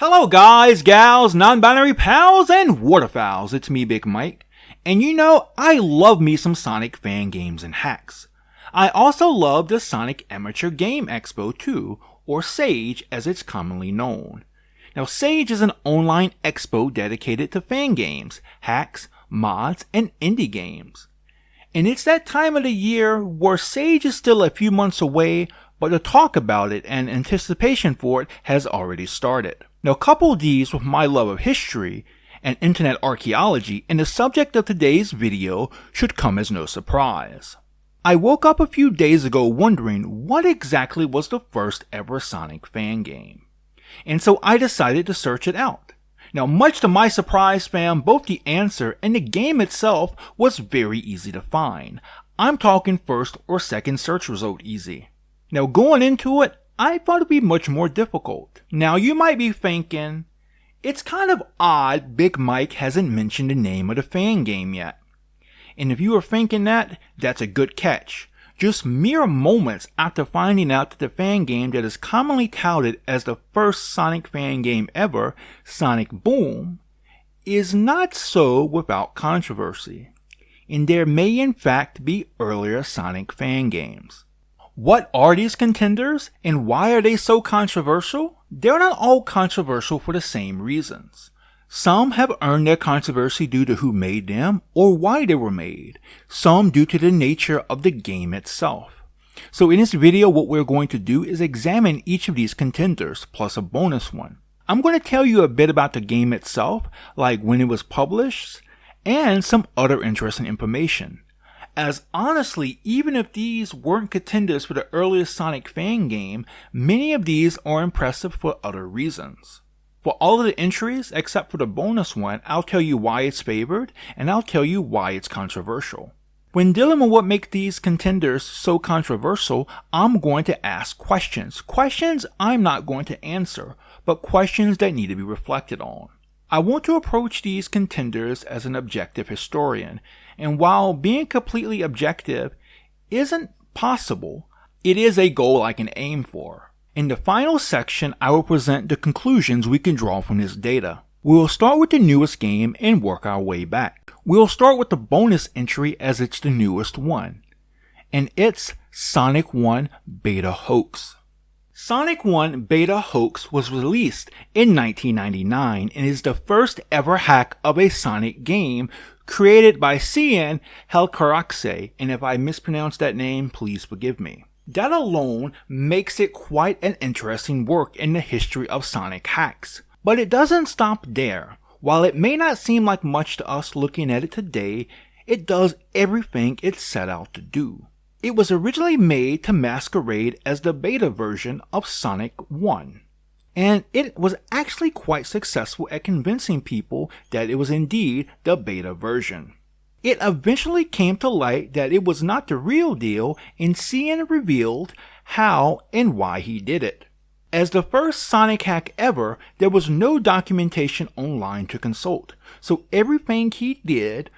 Hello guys, gals, non-binary pals, and waterfowls. It's me, Big Mike. And you know, I love me some Sonic fan games and hacks. I also love the Sonic Amateur Game Expo too, or SAGE as it's commonly known. Now SAGE is an online expo dedicated to fan games, hacks, mods, and indie games. And it's that time of the year where SAGE is still a few months away, but the talk about it and anticipation for it has already started. Now couple these with my love of history and internet archaeology, and the subject of today's video should come as no surprise. I woke up a few days ago wondering what exactly was the first ever Sonic fan game. And so I decided to search it out. Now much to my surprise, fam, both the answer and the game itself was very easy to find. I'm talking first or second search result easy. Now going into it, I thought it'd be much more difficult. Now you might be thinking, it's kind of odd Big Mike hasn't mentioned the name of the fan game yet. And if you are thinking that, that's a good catch. Just mere moments after finding out that the fan game that is commonly touted as the first Sonic fan game ever, Sonic Boom, is not so without controversy. And there may in fact be earlier Sonic fan games. What are these contenders and why are they so controversial? They're not all controversial for the same reasons. Some have earned their controversy due to who made them or why they were made. Some due to the nature of the game itself. So in this video, what we're going to do is examine each of these contenders plus a bonus one. I'm going to tell you a bit about the game itself, like when it was published, and some other interesting information. As honestly, even if these weren't contenders for the earliest Sonic fan game, many of these are impressive for other reasons. For all of the entries, except for the bonus one, I'll tell you why it's favored, and I'll tell you why it's controversial. When dealing with what makes these contenders so controversial, I'm going to ask questions. Questions I'm not going to answer, but questions that need to be reflected on. I want to approach these contenders as an objective historian, and while being completely objective isn't possible, it is a goal I can aim for. In the final section, I will present the conclusions we can draw from this data. We will start with the newest game and work our way back. We'll start with the bonus entry as it's the newest one, and it's Sonic 1 Beta Hoax. Sonic 1 Beta Hoax was released in 1999 and is the first ever hack of a Sonic game created by Hedgehog, and if I mispronounce that name, please forgive me. That alone makes it quite an interesting work in the history of Sonic hacks. But it doesn't stop there. While it may not seem like much to us looking at it today, it does everything it set out to do. It was originally made to masquerade as the beta version of Sonic 1. And it was actually quite successful at convincing people that it was indeed the beta version. It eventually came to light that it was not the real deal, and Cien revealed how and why he did it. As the first Sonic hack ever, there was no documentation online to consult, so everything he did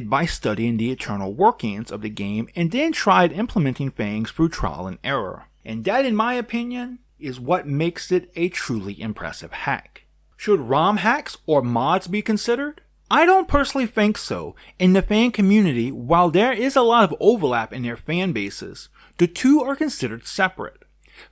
by studying the internal workings of the game and then tried implementing things through trial and error. And that, in my opinion, is what makes it a truly impressive hack. Should ROM hacks or mods be considered? I don't personally think so. In the fan community, while there is a lot of overlap in their fan bases, the two are considered separate.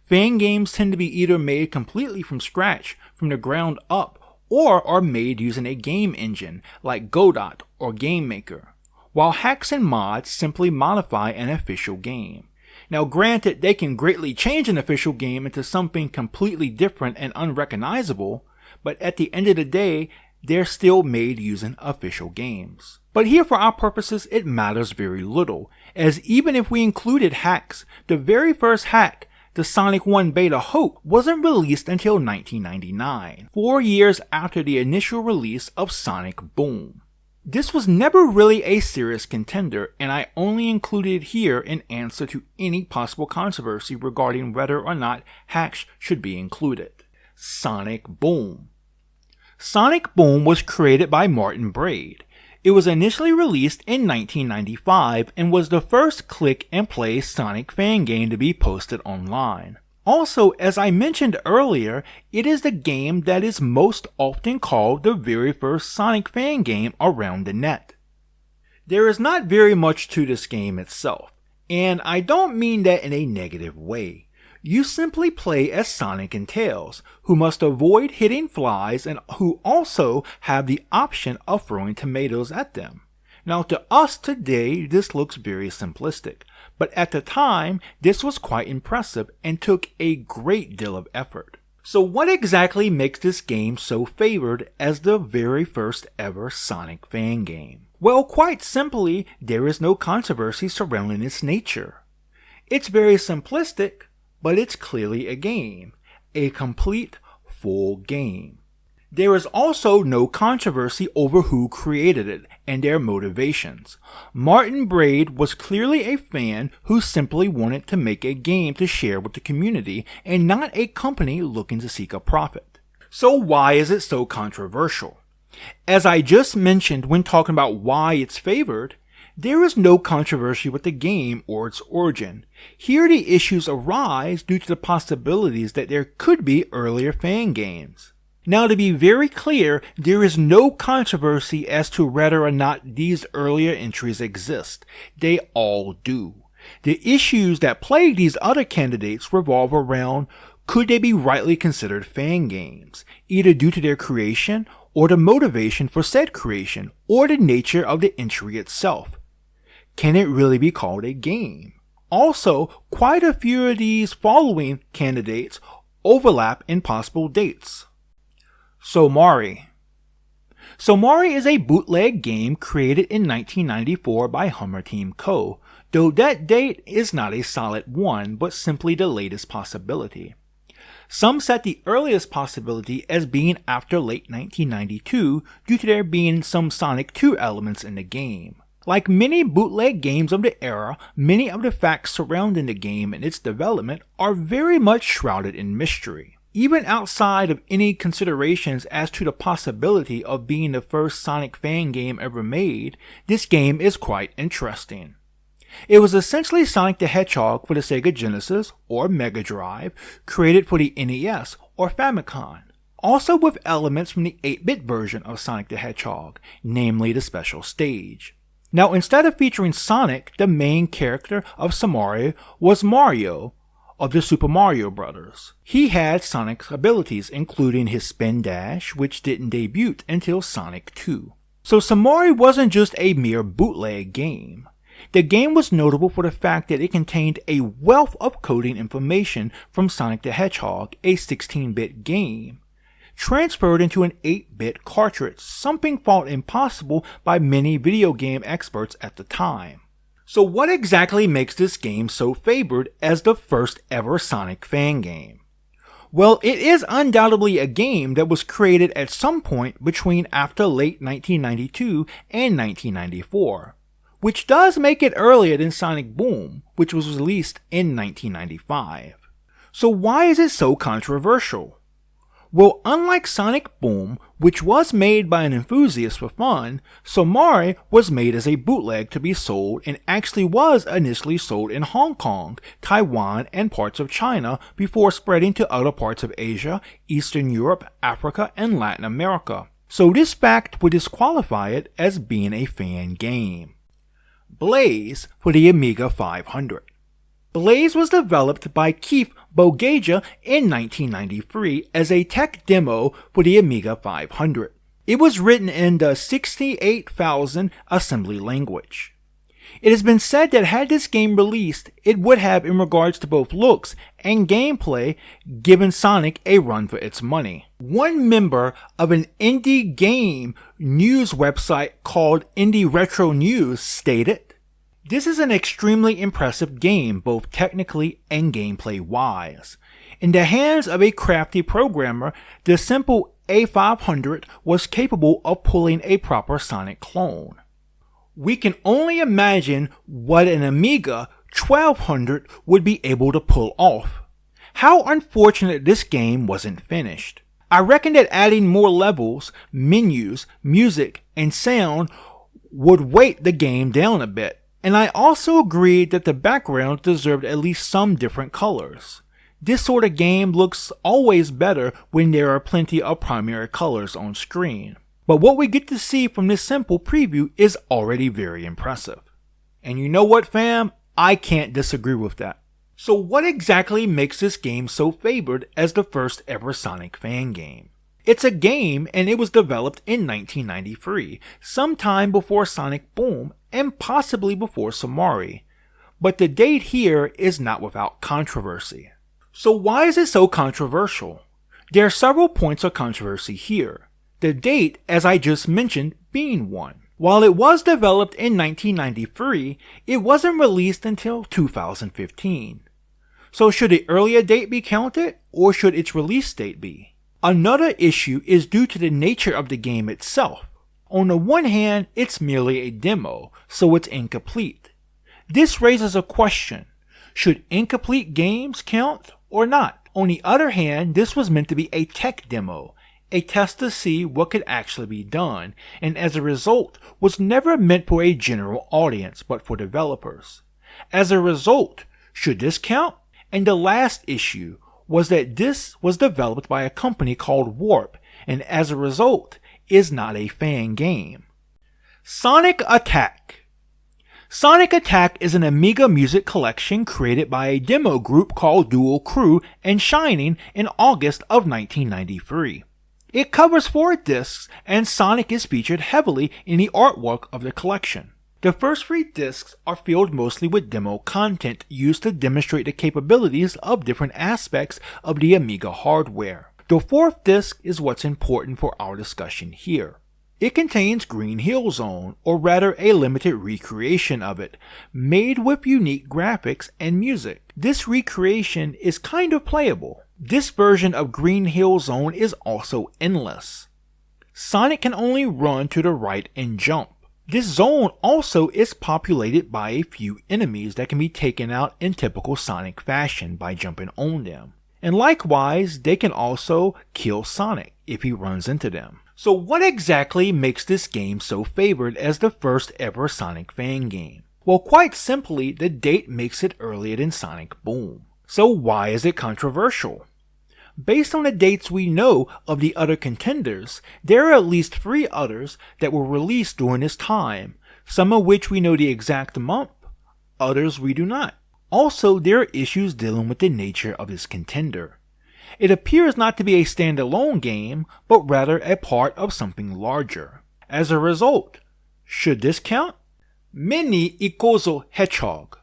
Fan games tend to be either made completely from scratch, from the ground up, or are made using a game engine like Godot or GameMaker, while hacks and mods simply modify an official game. Now granted, they can greatly change an official game into something completely different and unrecognizable, but at the end of the day, they're still made using official games. But here for our purposes, it matters very little, as even if we included hacks, the very first hack, the Sonic 1 Beta Hoax, wasn't released until 1999, 4 years after the initial release of Sonic Boom. This was never really a serious contender, and I only included it here in answer to any possible controversy regarding whether or not hacks should be included. Sonic Boom. Sonic Boom was created by Martin Braid. It was initially released in 1995 and was the first click-and-play Sonic fan game to be posted online. Also, as I mentioned earlier, it is the game that is most often called the very first Sonic fan game around the net. There is not very much to this game itself, and I don't mean that in a negative way. You simply play as Sonic and Tails, who must avoid hitting flies and who also have the option of throwing tomatoes at them. Now to us today, this looks very simplistic, but at the time, this was quite impressive and took a great deal of effort. So what exactly makes this game so favored as the very first ever Sonic fan game? Well, quite simply, there is no controversy surrounding its nature. It's very simplistic, but it's clearly a game. A complete, full game. There is also no controversy over who created it and their motivations. Martin Braid was clearly a fan who simply wanted to make a game to share with the community and not a company looking to seek a profit. So why is it so controversial? As I just mentioned when talking about why it's favored, there is no controversy with the game or its origin. Here the issues arise due to the possibilities that there could be earlier fan games. Now to be very clear, there is no controversy as to whether or not these earlier entries exist. They all do. The issues that plague these other candidates revolve around could they be rightly considered fan games, either due to their creation or the motivation for said creation or the nature of the entry itself. Can it really be called a game? Also, quite a few of these following candidates overlap in possible dates. Somari. Somari is a bootleg game created in 1994 by Hummer Team Co., though that date is not a solid one, but simply the latest possibility. Some set the earliest possibility as being after late 1992 due to there being some Sonic 2 elements in the game. Like many bootleg games of the era, many of the facts surrounding the game and its development are very much shrouded in mystery. Even outside of any considerations as to the possibility of being the first Sonic fan game ever made, this game is quite interesting. It was essentially Sonic the Hedgehog for the Sega Genesis or Mega Drive, created for the NES or Famicom, also with elements from the 8-bit version of Sonic the Hedgehog, namely the special stage. Now instead of featuring Sonic, the main character of Somari was Mario, of the Super Mario Bros. He had Sonic's abilities, including his spin dash, which didn't debut until Sonic 2. So Somari wasn't just a mere bootleg game. The game was notable for the fact that it contained a wealth of coding information from Sonic the Hedgehog, a 16-bit game, transferred into an 8-bit cartridge, something thought impossible by many video game experts at the time. So what exactly makes this game so favored as the first ever Sonic fan game? Well, it is undoubtedly a game that was created at some point between after late 1992 and 1994, which does make it earlier than Sonic Boom, which was released in 1995. So why is it so controversial? Well, unlike Sonic Boom, which was made by an enthusiast for fun, Somari was made as a bootleg to be sold and actually was initially sold in Hong Kong, Taiwan, and parts of China before spreading to other parts of Asia, Eastern Europe, Africa, and Latin America. So this fact would disqualify it as being a fan game. Blaze for the Amiga 500. Blaze was developed by Keith Bogaja in 1993 as a tech demo for the Amiga 500. It was written in the 68,000 assembly language. It has been said that had this game released, it would have, in regards to both looks and gameplay, given Sonic a run for its money. One member of an indie game news website called Indie Retro News stated, "This is an extremely impressive game, both technically and gameplay-wise. In the hands of a crafty programmer, the simple A500 was capable of pulling a proper Sonic clone. We can only imagine what an Amiga 1200 would be able to pull off. How unfortunate this game wasn't finished. I reckon that adding more levels, menus, music, and sound would weight the game down a bit. And I also agreed that the background deserved at least some different colors. This sort of game looks always better when there are plenty of primary colors on screen. But what we get to see from this simple preview is already very impressive. And you know what, fam? I can't disagree with that. So what exactly makes this game so favored as the first ever Sonic fan game? It's a game and it was developed in 1993, sometime before Sonic Boom and possibly before Somari. But the date here is not without controversy. So why is it so controversial? There are several points of controversy here. The date, as I just mentioned, being one. While it was developed in 1993, it wasn't released until 2015. So should the earlier date be counted, or should its release date be? Another issue is due to the nature of the game itself. On the one hand, it's merely a demo, so it's incomplete. This raises a question. Should incomplete games count or not? On the other hand, this was meant to be a tech demo, a test to see what could actually be done, and as a result was never meant for a general audience but for developers. As a result, should this count? And the last issue was that this was developed by a company called Warp, and as a result is not a fan game. Sonic Attack. Sonic Attack is an Amiga music collection created by a demo group called Dual Crew and Shining in August of 1993. It covers 4 discs and Sonic is featured heavily in the artwork of the collection. The first 3 discs are filled mostly with demo content used to demonstrate the capabilities of different aspects of the Amiga hardware. The 4th disc is what's important for our discussion here. It contains Green Hill Zone, or rather a limited recreation of it, made with unique graphics and music. This recreation is kind of playable. This version of Green Hill Zone is also endless. Sonic can only run to the right and jump. This zone also is populated by a few enemies that can be taken out in typical Sonic fashion by jumping on them. And likewise, they can also kill Sonic if he runs into them. So what exactly makes this game so favored as the first ever Sonic fan game? Well, quite simply, the date makes it earlier than Sonic Boom. So why is it controversial? Based on the dates we know of the other contenders, there are at least 3 others that were released during this time, some of which we know the exact month, others we do not. Also, there are issues dealing with the nature of this contender. It appears not to be a standalone game, but rather a part of something larger. As a result, should this count? Mini Ikuzo Hedgehog.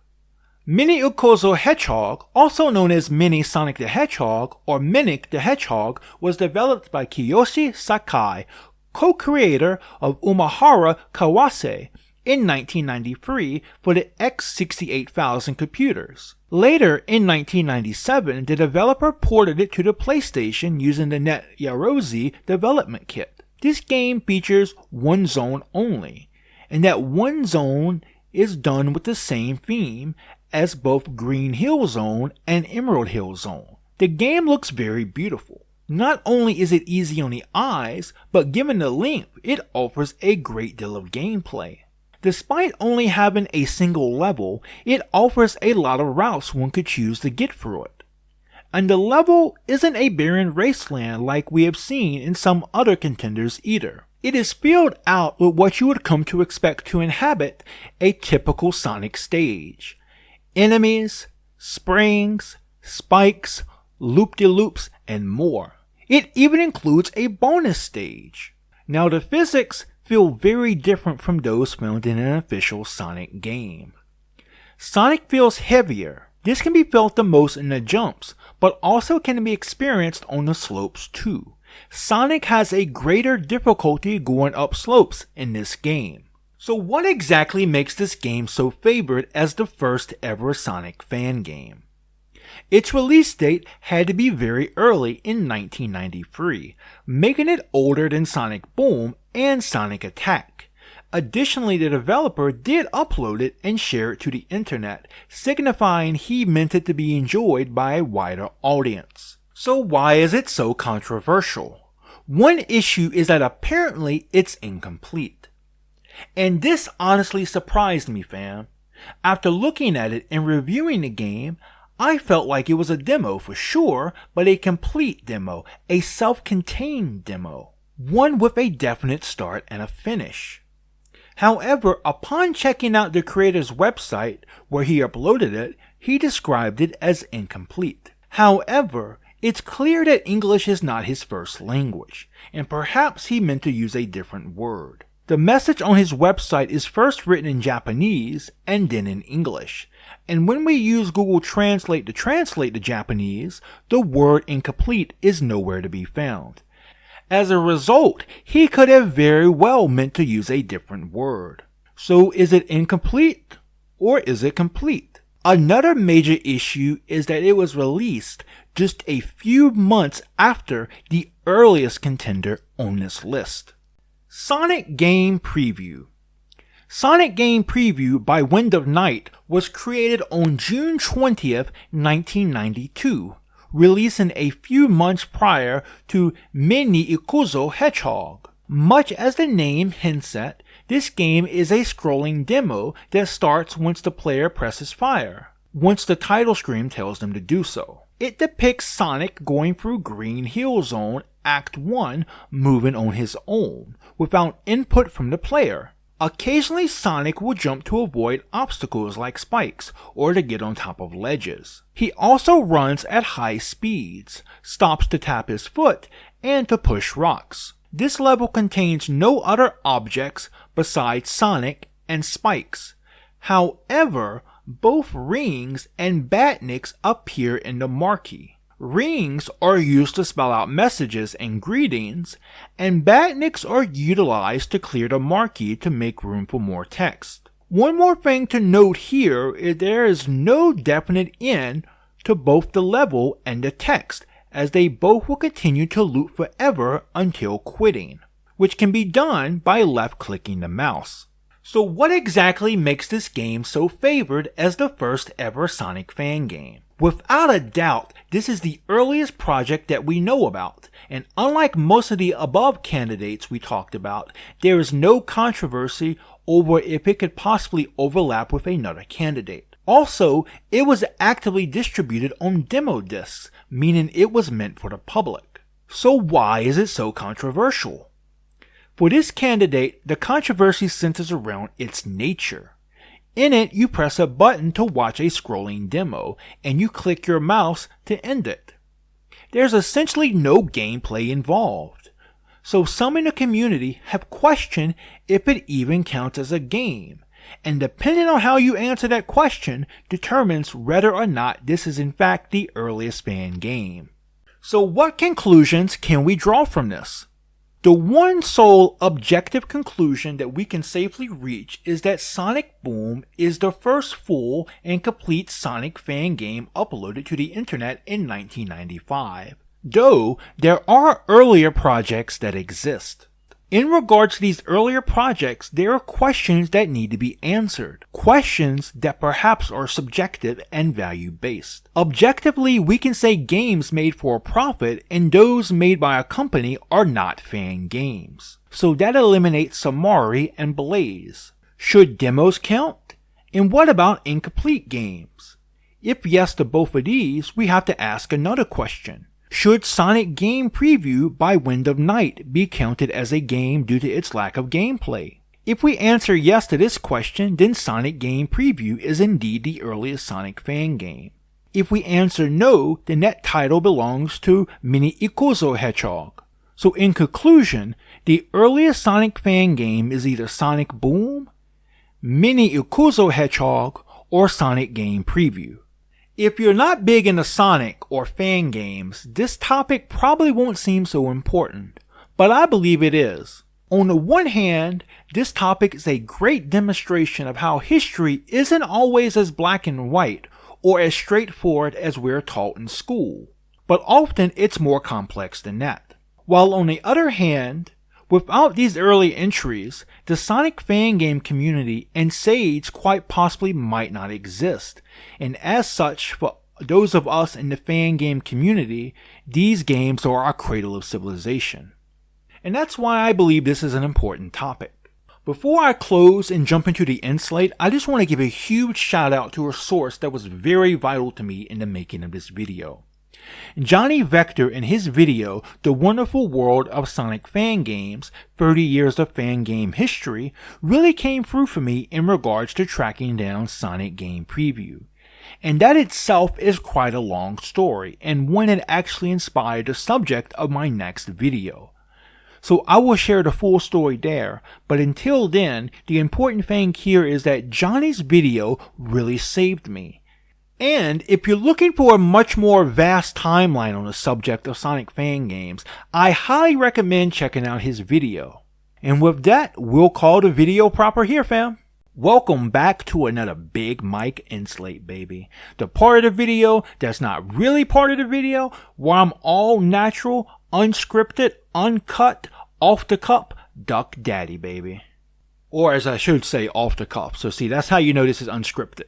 Mini Ikuzo Hedgehog, also known as Mini Sonic the Hedgehog or Minic the Hedgehog, was developed by Kiyoshi Sakai, co-creator of Umahara Kawase, in 1993 for the X68000 computers. Later, in 1997, the developer ported it to the PlayStation using the Net Yaroze development kit. This game features one zone only, and that one zone is done with the same theme as both Green Hill Zone and Emerald Hill Zone. The game looks very beautiful. Not only is it easy on the eyes, but given the length, it offers a great deal of gameplay. Despite only having a single level, it offers a lot of routes one could choose to get through it. And the level isn't a barren wasteland like we have seen in some other contenders either. It is filled out with what you would come to expect to inhabit a typical Sonic stage. Enemies, springs, spikes, loop-de-loops, and more. It even includes a bonus stage. Now the physics feel very different from those found in an official Sonic game. Sonic feels heavier. This can be felt the most in the jumps, but also can be experienced on the slopes too. Sonic has a greater difficulty going up slopes in this game. So what exactly makes this game so favored as the first ever Sonic fan game? Its release date had to be very early in 1993, making it older than Sonic Boom and Sonic Attack. Additionally, the developer did upload it and share it to the internet, signifying he meant it to be enjoyed by a wider audience. So why is it so controversial? One issue is that apparently it's incomplete. And this honestly surprised me, fam. After looking at it and reviewing the game, I felt like it was a demo for sure, but a complete demo, a self-contained demo, one with a definite start and a finish. However, upon checking out the creator's website where he uploaded it, he described it as incomplete. However, it's clear that English is not his first language, and perhaps he meant to use a different word. The message on his website is first written in Japanese and then in English, and when we use Google Translate to translate the Japanese, the word incomplete is nowhere to be found. As a result, he could have very well meant to use a different word. So is it incomplete or is it complete? Another major issue is that it was released just a few months after the earliest contender on this list. Sonic Game Preview. Sonic Game Preview by Wind of Night was created on June 20th, 1992, releasing a few months prior to Mini Ikuzo Hedgehog. Much as the name hints at, this game is a scrolling demo that starts once the player presses fire, once the title screen tells them to do so. It depicts Sonic going through Green Hill Zone Act 1 moving on his own, without input from the player. Occasionally Sonic will jump to avoid obstacles like spikes or to get on top of ledges. He also runs at high speeds, stops to tap his foot, and to push rocks. This level contains no other objects besides Sonic and spikes. However, both rings and badniks appear in the marquee. Rings are used to spell out messages and greetings, and badniks are utilized to clear the marquee to make room for more text. One more thing to note here is there is no definite end to both the level and the text, as they both will continue to loop forever until quitting, which can be done by left-clicking the mouse. So what exactly makes this game so favored as the first ever Sonic fan game? Without a doubt, this is the earliest project that we know about, and unlike most of the above candidates we talked about, there is no controversy over if it could possibly overlap with another candidate. Also, it was actively distributed on demo discs, meaning it was meant for the public. So why is it so controversial? For this candidate, the controversy centers around its nature. In it, you press a button to watch a scrolling demo, and you click your mouse to end it. There's essentially no gameplay involved, so some in the community have questioned if it even counts as a game, and depending on how you answer that question determines whether or not this is in fact the earliest fan game. So what conclusions can we draw from this? The one sole objective conclusion that we can safely reach is that Sonic Boom is the first full and complete Sonic fan game uploaded to the internet in 1995, though there are earlier projects that exist. In regards to these earlier projects, there are questions that need to be answered. Questions that perhaps are subjective and value-based. Objectively, we can say games made for a profit and those made by a company are not fan games. So that eliminates Somari and Blaze. Should demos count? And what about incomplete games? If yes to both of these, we have to ask another question. Should Sonic Game Preview by Wind of Night be counted as a game due to its lack of gameplay? If we answer yes to this question, then Sonic Game Preview is indeed the earliest Sonic fan game. If we answer no, then that title belongs to Mini Ikuzo Hedgehog. So in conclusion, the earliest Sonic fan game is either Sonic Boom, Mini Ikuzo Hedgehog, or Sonic Game Preview. If you're not big into Sonic or fan games, this topic probably won't seem so important, but I believe it is. On the one hand, this topic is a great demonstration of how history isn't always as black and white or as straightforward as we're taught in school, but often it's more complex than that. While on the other hand, without these early entries, the Sonic fan game community and Sage quite possibly might not exist, and as such, for those of us in the fan game community, these games are our cradle of civilization. And that's why I believe this is an important topic. Before I close and jump into the Endslate, I just want to give a huge shout out to a source that was very vital to me in the making of this video. Johnny Vector, in his video, The Wonderful World of Sonic Fan Games, 30 Years of Fan Game History, really came through for me in regards to tracking down Sonic Game Preview. And that itself is quite a long story, and one that actually inspired the subject of my next video. So I will share the full story there, but until then, the important thing here is that Johnny's video really saved me. And if you're looking for a much more vast timeline on the subject of Sonic fan games, I highly recommend checking out his video. And with that, we'll call the video proper here, fam. Welcome back to another Big Mike Endslate, baby. The part of the video that's not really part of the video, where I'm all natural, unscripted, uncut, off the cup, Duck Daddy, baby. Or as I should say, off the cuff. So see, that's how you know this is unscripted.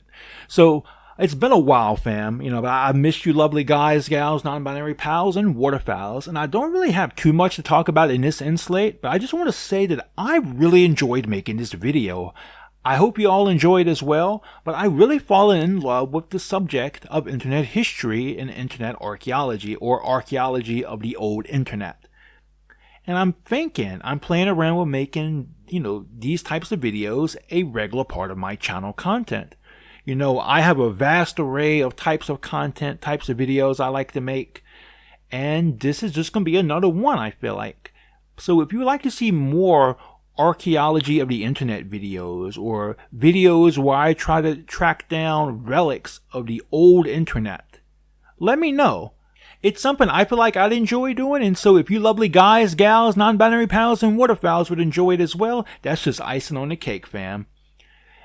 So it's been a while, fam. But I missed you lovely guys, gals, non-binary pals, and waterfowls. And I don't really have too much to talk about in this Endslate, but I just want to say that I really enjoyed making this video. I hope you all enjoyed as well, but I really fallen in love with the subject of internet history and internet archaeology, or archaeology of the old internet. And I'm playing around with making, these types of videos a regular part of my channel content. I have a vast array of types of content, types of videos I like to make, and this is just going to be another one, I feel like. So if you would like to see more archaeology of the internet videos, or videos where I try to track down relics of the old internet, let me know. It's something I feel like I'd enjoy doing, and so if you lovely guys, gals, non-binary pals, and waterfowls would enjoy it as well, that's just icing on the cake, fam.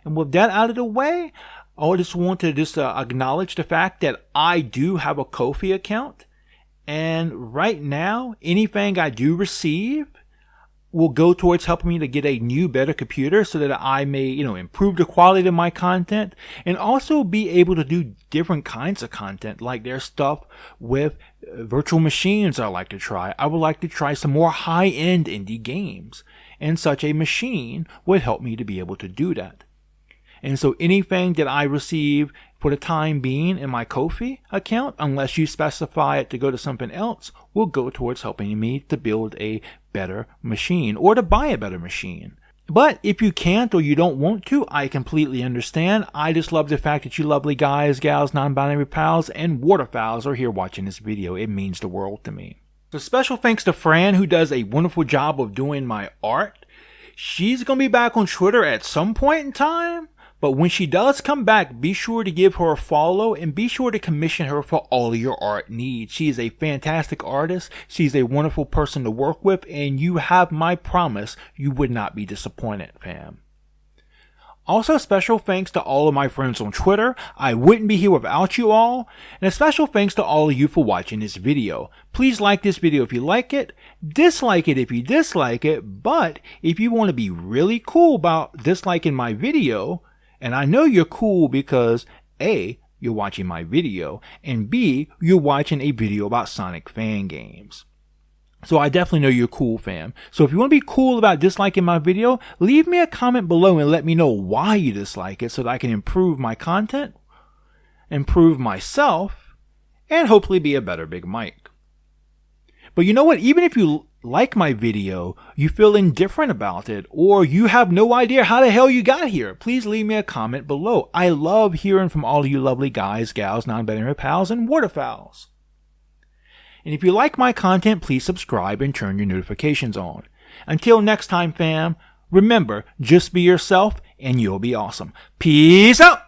And with that out of the way, I just want to acknowledge the fact that I do have a Ko-fi account, and right now, anything I do receive will go towards helping me to get a new, better computer so that I may, improve the quality of my content and also be able to do different kinds of content. Like there's stuff with virtual machines I like to try. I would like to try some more high-end indie games, and such a machine would help me to be able to do that. And so anything that I receive for the time being in my Ko-fi account, unless you specify it to go to something else, will go towards helping me to build a better machine or to buy a better machine. But if you can't or you don't want to, I completely understand. I just love the fact that you lovely guys, gals, non-binary pals, and waterfowls are here watching this video. It means the world to me. So special thanks to Fran, who does a wonderful job of doing my art. She's going to be back on Twitter at some point in time. But when she does come back, be sure to give her a follow and be sure to commission her for all of your art needs. She is a fantastic artist. She's a wonderful person to work with, and you have my promise you would not be disappointed, fam. Also, special thanks to all of my friends on Twitter. I wouldn't be here without you all. And a special thanks to all of you for watching this video. Please like this video if you like it. Dislike it if you dislike it. But if you want to be really cool about disliking my video, and I know you're cool because A, you're watching my video, and B, you're watching a video about Sonic fan games. So I definitely know you're cool, fam. So if you want to be cool about disliking my video, leave me a comment below and let me know why you dislike it so that I can improve my content, improve myself, and hopefully be a better Big Mike. But you know what? Even if you like my video, you feel indifferent about it, or you have no idea how the hell you got here, please leave me a comment below. I love hearing from all of you lovely guys, gals, non-binary pals, and waterfowls. And if you like my content, please subscribe and turn your notifications on. Until next time, fam, remember, just be yourself and you'll be awesome. Peace out!